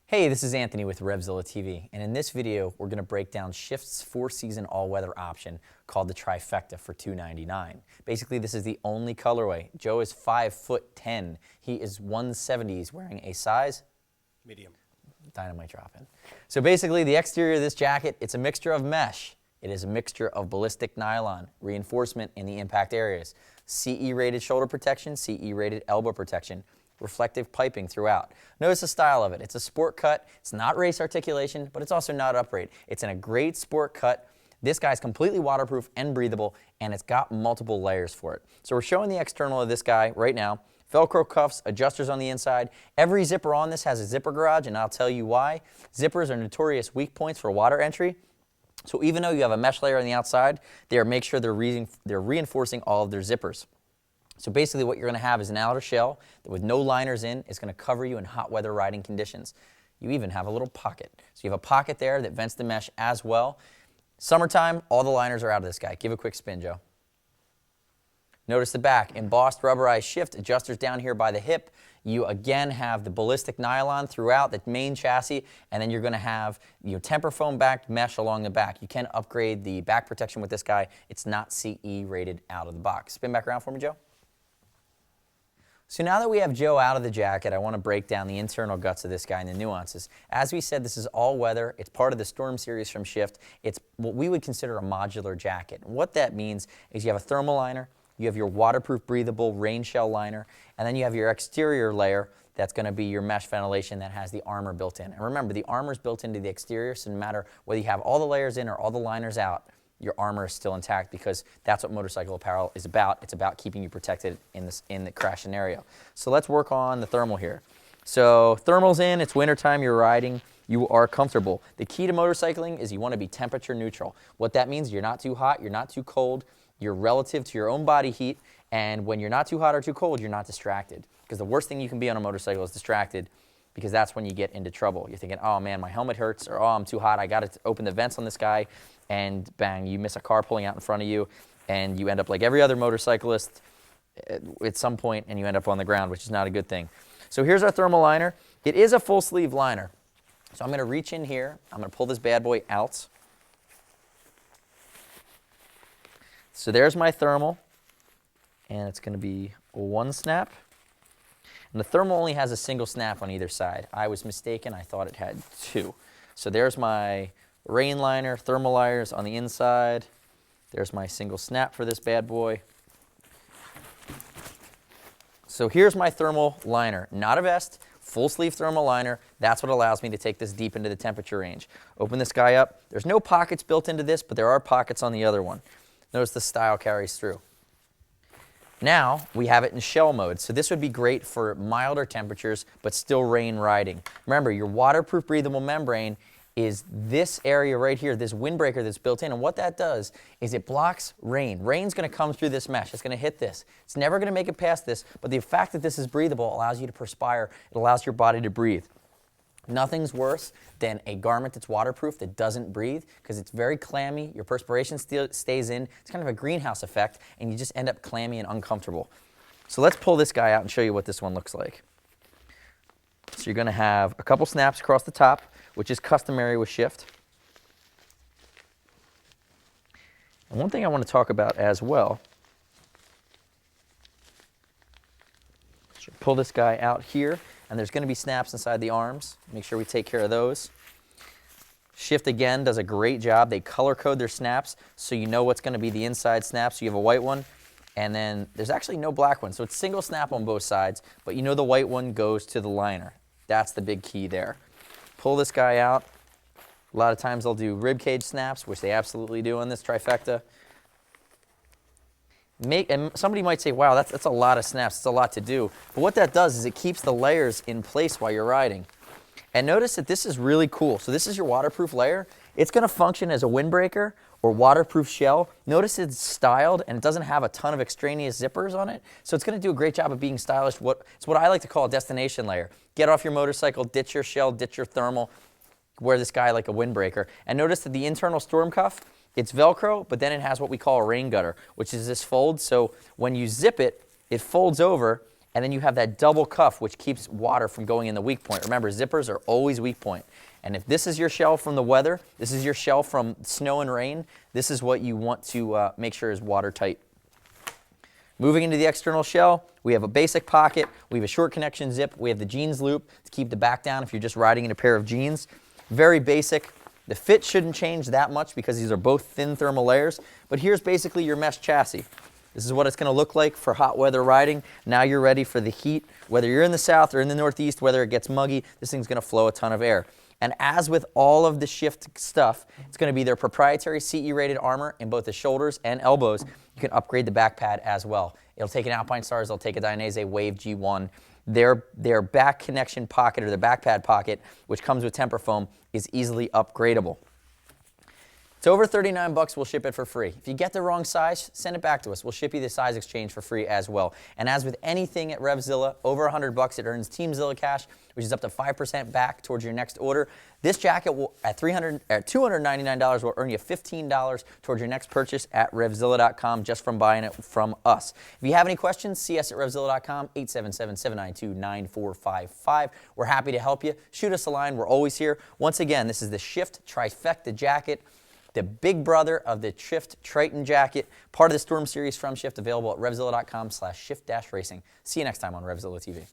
Hey, this is Anthony with RevZilla TV, and in this video, we're going to break down Shift's 4-season all-weather option called the Trifecta for $299. Basically, this is the only colorway. Joe is 5'10". He is 170. He's wearing a size? Medium. Dynamite dropping. So basically, the exterior of this jacket, it's a mixture of mesh. It is a mixture of ballistic nylon, reinforcement in the impact areas, CE-rated shoulder protection, CE-rated elbow protection, reflective piping throughout. Notice the style of it. It's a sport cut. It's not race articulation, but it's also not upright. It's in a great sport cut. This guy's completely waterproof and breathable, and it's got multiple layers for it. So we're showing the external of this guy right now. Velcro cuffs, adjusters on the inside. Every zipper on this has a zipper garage, and I'll tell you why. Zippers are notorious weak points for water entry. So even though you have a mesh layer on the outside, make sure they're reinforcing all of their zippers. So basically what you're going to have is an outer shell that with no liners in is going to cover you in hot weather riding conditions. You even have a little pocket. So you have a pocket there that vents the mesh as well. Summertime, all the liners are out of this guy. Give a quick spin, Joe. Notice the back, embossed rubberized shift, adjusters down here by the hip. You again have the ballistic nylon throughout the main chassis, and then you're going to have your temper foam backed mesh along the back. You can upgrade the back protection with this guy. It's not CE rated out of the box. Spin back around for me, Joe. So now that we have Joe out of the jacket, I want to break down the internal guts of this guy and the nuances. As we said, this is all weather. It's part of the Storm series from Shift. It's what we would consider a modular jacket. And what that means is you have a thermal liner, you have your waterproof breathable rain shell liner, and then you have your exterior layer that's going to be your mesh ventilation that has the armor built in. And remember, the armor is built into the exterior, so no matter whether you have all the layers in or all the liners out, your armor is still intact because that's what motorcycle apparel is about. It's about keeping you protected in the crash scenario. So let's work on the thermal here. So thermal's in, it's wintertime, you're riding, you are comfortable. The key to motorcycling is you want to be temperature neutral. What that means, you're not too hot, you're not too cold, you're relative to your own body heat, and when you're not too hot or too cold, you're not distracted. Because the worst thing you can be on a motorcycle is distracted, because that's when you get into trouble. You're thinking, oh man, my helmet hurts, or oh, I'm too hot, I got to open the vents on this guy, and bang, you miss a car pulling out in front of you, and you end up like every other motorcyclist at some point, and you end up on the ground, which is not a good thing. So here's our thermal liner. It is a full sleeve liner. So I'm going to reach in here, I'm going to pull this bad boy out. So there's my thermal, and it's going to be one snap. And the thermal only has a single snap on either side. I was mistaken, I thought it had two. So there's my rain liner, thermal liners on the inside. There's my single snap for this bad boy. So here's my thermal liner, not a vest, full sleeve thermal liner. That's what allows me to take this deep into the temperature range. Open this guy up. There's no pockets built into this, but there are pockets on the other one. Notice the style carries through. Now we have it in shell mode, so this would be great for milder temperatures but still rain riding. Remember, your waterproof breathable membrane is this area right here, this windbreaker that's built in, and what that does is it blocks rain. Rain's going to come through this mesh. It's going to hit this. It's never going to make it past this, but the fact that this is breathable allows you to perspire. It allows your body to breathe. Nothing's worse than a garment that's waterproof that doesn't breathe because it's very clammy, your perspiration stays in, it's kind of a greenhouse effect, and you just end up clammy and uncomfortable. So let's pull this guy out and show you what this one looks like. So you're going to have a couple snaps across the top, which is customary with Shift. And one thing I want to talk about as well, so pull this guy out here, and there's going to be snaps inside the arms. Make sure we take care of those. Shift again does a great job. They color code their snaps so you know what's going to be the inside snap. So you have a white one, and then there's actually no black one. So it's single snap on both sides, but you know the white one goes to the liner. That's the big key there. Pull this guy out. A lot of times they'll do rib cage snaps, which they absolutely do on this Trifecta. And somebody might say, wow, that's a lot of snaps, it's a lot to do. But what that does is it keeps the layers in place while you're riding. And notice that this is really cool. So this is your waterproof layer. It's going to function as a windbreaker or waterproof shell. Notice it's styled and it doesn't have a ton of extraneous zippers on it. So it's going to do a great job of being stylish. It's what I like to call a destination layer. Get off your motorcycle, ditch your shell, ditch your thermal, wear this guy like a windbreaker. And notice that the internal storm cuff, it's Velcro, but then it has what we call a rain gutter, which is this fold. So when you zip it, it folds over, And then you have that double cuff, which keeps water from going in the weak point. Remember, zippers are always weak point. And if this is your shell from the weather, this is your shell from snow and rain, this is what you want to make sure is watertight. Moving into the external shell, we have a basic pocket, we have a short connection zip, we have the jeans loop to keep the back down if you're just riding in a pair of jeans. Very basic. The fit shouldn't change that much because these are both thin thermal layers, but here's basically your mesh chassis. This is what it's going to look like for hot weather riding. Now you're ready for the heat. Whether you're in the south or in the northeast, whether it gets muggy, this thing's going to flow a ton of air. And as with all of the Shift stuff, it's going to be their proprietary CE-rated armor in both the shoulders and elbows. You can upgrade the back pad as well. It'll take an Alpine Stars, it'll take a Dainese Wave G1. Their back connection pocket, or the back pad pocket, which comes with temper foam, is easily upgradable. It's over $39, we'll ship it for free. If you get the wrong size, send it back to us. We'll ship you the size exchange for free as well. And as with anything at RevZilla, over $100, it earns TeamZilla cash, which is up to 5% back towards your next order. This jacket will, at $299 will earn you $15 towards your next purchase at RevZilla.com just from buying it from us. If you have any questions, see us at RevZilla.com, 877-792-9455. We're happy to help you. Shoot us a line. We're always here. Once again, this is the Shift Trifecta jacket, the big brother of the Shift Triton jacket, part of the Storm series from Shift, available at RevZilla.com/shift-racing. See you next time on RevZilla TV.